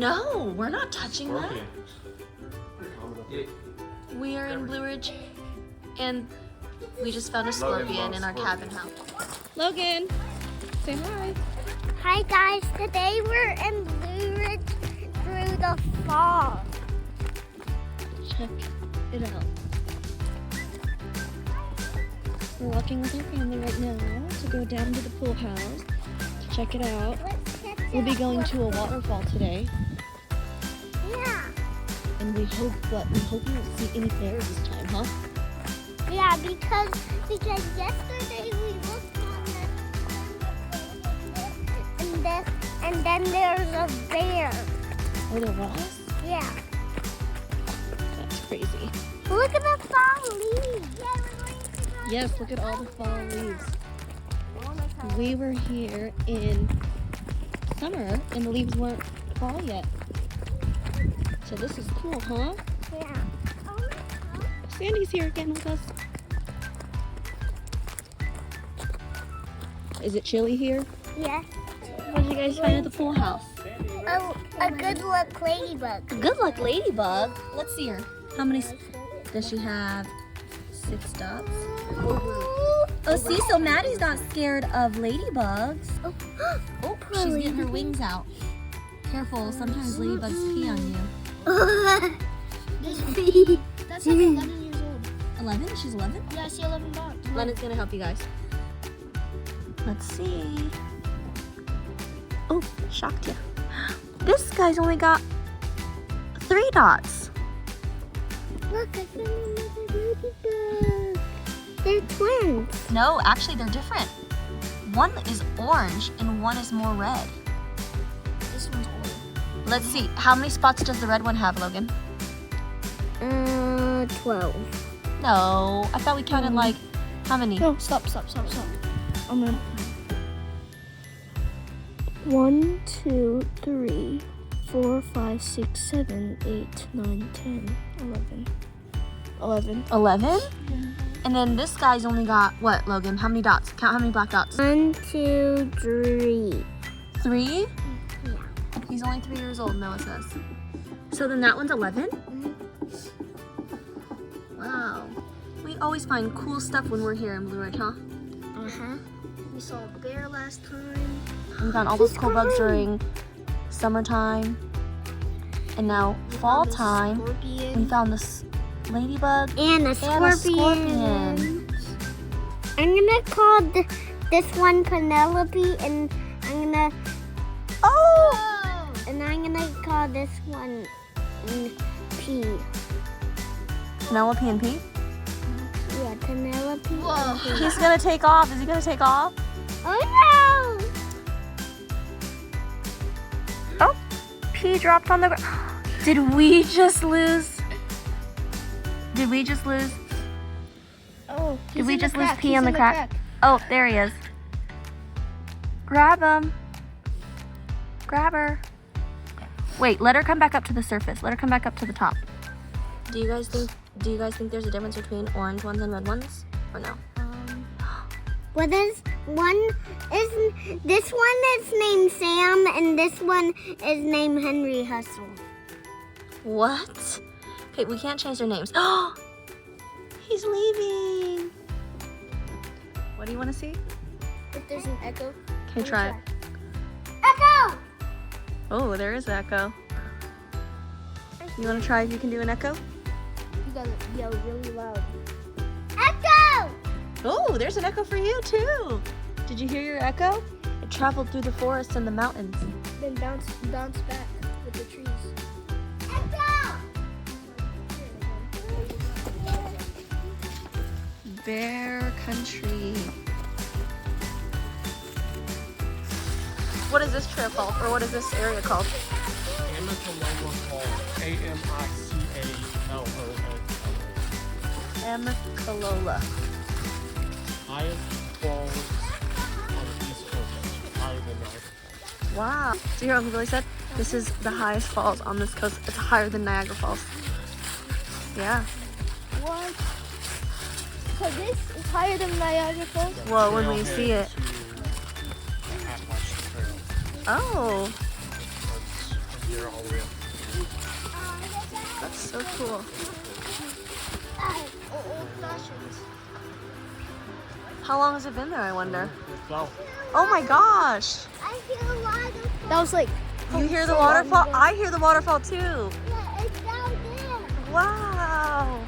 No, we're not touching that. We are in Blue Ridge, and we just found a scorpion in our cabin house. Logan, say hi. Hi guys, today we're in Blue Ridge through the fall. Check it out. We're walking with our family right now to go down to the pool house to check it out. We'll be going to a waterfall today. Yeah. And we hope we won't see any bears this time, huh? Yeah, because yesterday we looked on this and then there's a bear. Oh, there was? Yeah. That's crazy. Look at the fall leaves. Yeah, we're going to go. Yes, look at all the fall leaves. We were here in summer and the leaves weren't fall yet. So this is cool, huh? Yeah. Sandy's here again with us. Is it chilly here? Yeah. What did you guys find at the pool house? Oh, a good luck ladybug. Good luck ladybug. Let's see her. How many does she have? 6 dots. Oh, see, so Maddie's not scared of ladybugs. Oh, she's getting her wings out. Careful, sometimes ladybugs pee on you. That's like 11 years old. 11? She's 11? Yeah, I see 11 dots. Lena's gonna help you guys. Let's see. Oh, shocked you. This guy's only got 3 dots. Look, I found another ladybug. They're twins. No, actually they're different. One is orange and one is more red. This one's orange. Let's see, how many spots does the red one have, Logan? 12. No, I thought we counted like, how many? No, stop. I'm gonna. 1, 2, 3, 4, 5, 6, 7, 8, 9, 10, 11. 11. 11? And then this guy's only got, what, Logan? How many dots? Count how many black dots. 1, 2, 3. 3? Yeah. He's only 3 years old, Noah says. So then that one's 11? Wow. We always find cool stuff when we're here in Blue Ridge, huh? Uh-huh. We saw a bear last time. We found all those cool bugs during summertime. And now fall time, we found this ladybug And a scorpion. I'm gonna call this one Penelope, and I'm gonna call this one P. Penelope and P? Yeah, Penelope. Whoa. He's gonna take off. Is he gonna take off? Oh no! Oh, P dropped on the ground. Did we just lose? Did we just lose? Oh, Did we just lose P on the crack? Oh, there he is. Grab him. Grab her. Wait, let her come back up to the surface. Let her come back up to the top. Do you guys think there's a difference between orange ones and red ones? Or no? What is one? This one is named Sam, and this one is named Henry Hustle. What? Okay, we can't change their names. Oh, he's leaving. What do you want to see? If there's an echo. Okay, try it. Echo! Oh, there is echo. You want to try if you can do an echo? You gotta yell really loud. Echo! Oh, there's an echo for you too. Did you hear your echo? It traveled through the forest and the mountains. Then bounce back with the trees. Echo! Bear country. What is this trail called, or what is this area called? Amicalola Falls. A-M-I-C-A-L-O-L-A. Amicalola. Highest falls on the East Coast. Higher than Niagara. Wow. So you hear what Billy said? This is the highest falls on this coast. It's higher than Niagara Falls. Yeah. What? So this is higher than Niagara Falls? Well, when we see it. Oh. here all the way up. That's so cool. How long has it been there, I wonder? Well, Oh my gosh! I hear a lot of That was like, You hear the waterfall? I hear the waterfall too. yeah, it's down there. Wow!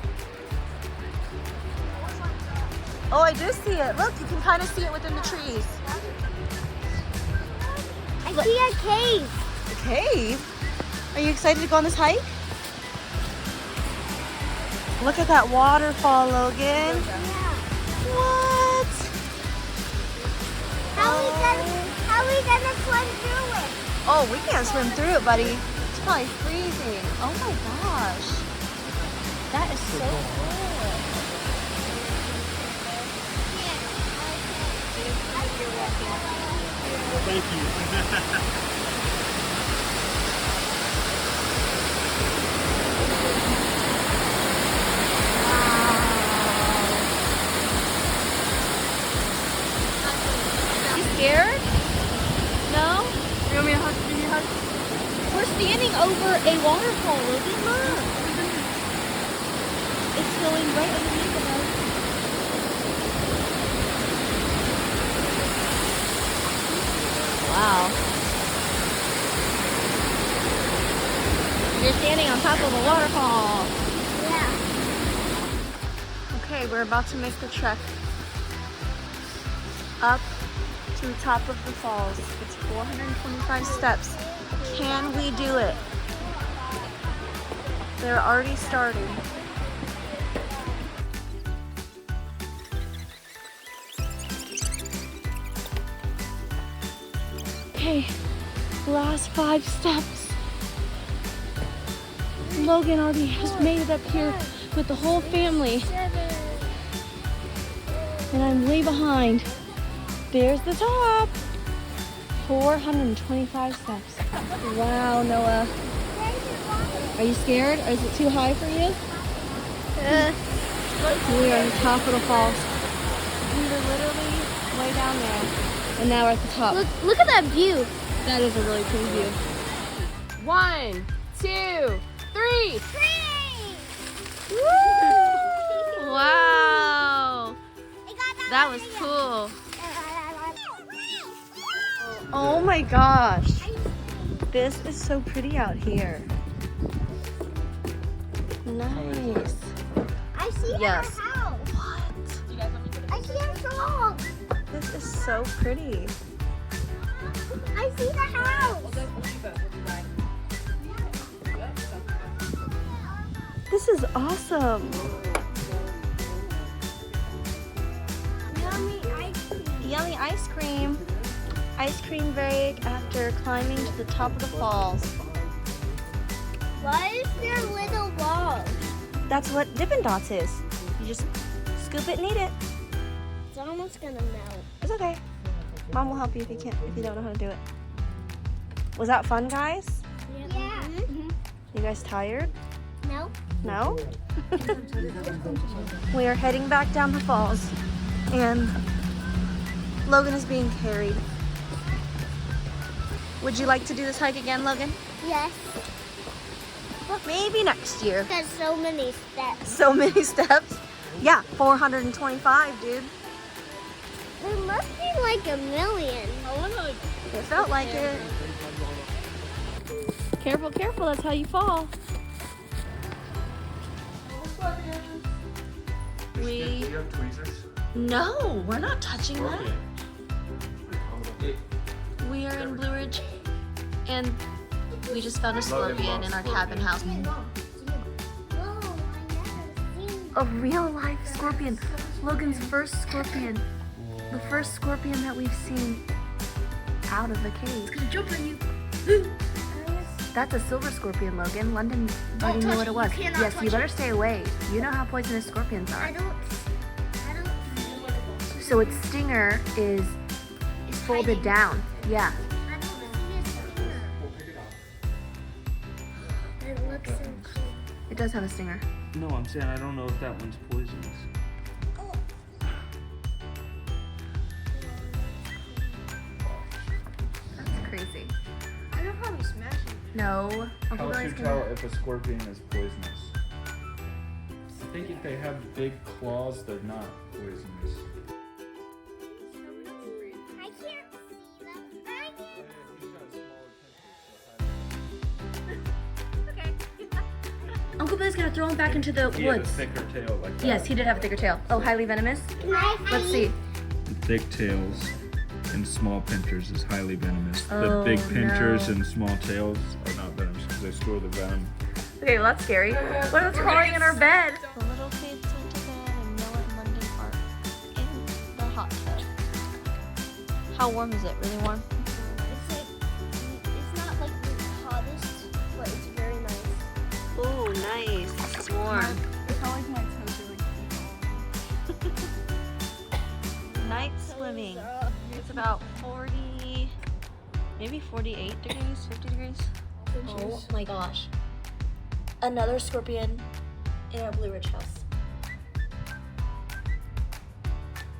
Oh, I do see it. Look, you can kind of see it within the trees. I see a cave. The cave? Are you excited to go on this hike? Look at that waterfall, Logan. Yeah. What? How we gonna swim through it? Oh, we can't swim through it, buddy. It's probably freezing. Oh my gosh. That is so cool. thank you. You scared? No? You want me to hug? Give me a hug? We're standing over a waterfall, Logan. Look. It's going right underneath of us. Wow. You're standing on top of a waterfall. Yeah. Okay, we're about to make the trek up to the top of the falls. It's 425 steps. Can we do it? They're already starting. Okay, last 5 steps. Logan already has made it up here with the whole family. And I'm way behind. There's the top. 425 steps. Wow, Noah. Are you scared? Or is it too high for you? We are at the top of the falls. We were literally way down there. And now we're at the top. look at that view. That is a really pretty view. 1, 2, 3. Wow. That was cool. Oh my gosh. This is so pretty out here. Nice. I see Yes. our house. What? I see our dog. This is so pretty. I see the house. This is awesome. Yummy ice cream. Yummy ice cream. Ice cream break after climbing to the top of the falls. Why is there little balls? That's what Dippin' Dots is. You just scoop it and eat it. It's almost gonna melt. It's okay. Mom will help you if you don't know how to do it. Was that fun, guys? Yeah. You guys tired? No. No? We are heading back down the falls, and Logan is being carried. Would you like to do this hike again, Logan? Yes. Maybe next year. There's so many steps. So many steps. Yeah, 425, dude. There must be like a million. It felt like it. Careful, careful, that's how you fall. Do you have tweezers? No, we're not touching that. We are in Blue Ridge, and we just found a scorpion in our cabin house. A real life scorpion. Logan's first scorpion. The first scorpion that we've seen out of the cave. It's gonna jump on you. That's a silver scorpion, Logan. London already knew what it was. You cannot Yes, touch you better it. stay away. You know how poisonous scorpions are. I don't. So its stinger is folded down. Yeah. I don't see a stinger. It looks so cool. It does have a stinger. No, I'm saying I don't know if that one's poisonous. That's crazy. I'll probably smash it. No. Uncle How Billy's to gonna... tell if a scorpion is poisonous? I think if they have big claws, they're not poisonous. I can't see them. Uncle Billy's gonna throw him back into the He had a woods. thicker tail like that. Yes, he did have a thicker tail. Oh, highly venomous? Let's see. The thick tails and small pinchers is highly venomous. Oh, The big pinchers no. and small tails are not venomous because they store the venom. Okay, well, that's scary. What if it's crawling in our bed? The little kids went to bed and Noah and London are in the hot tub. How warm is it? Really warm? It's not like the hottest, but it's very nice. Oh, nice. It's warm. It's always my toes are like Night swimming. It's about 40, maybe 48 degrees, 50 degrees. Oh my gosh. Another scorpion in our Blue Ridge house.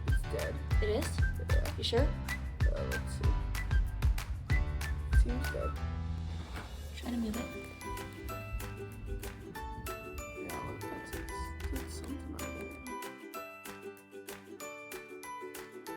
It's dead. It is? Yeah. You sure? Let's see. Seems dead. Try to move it.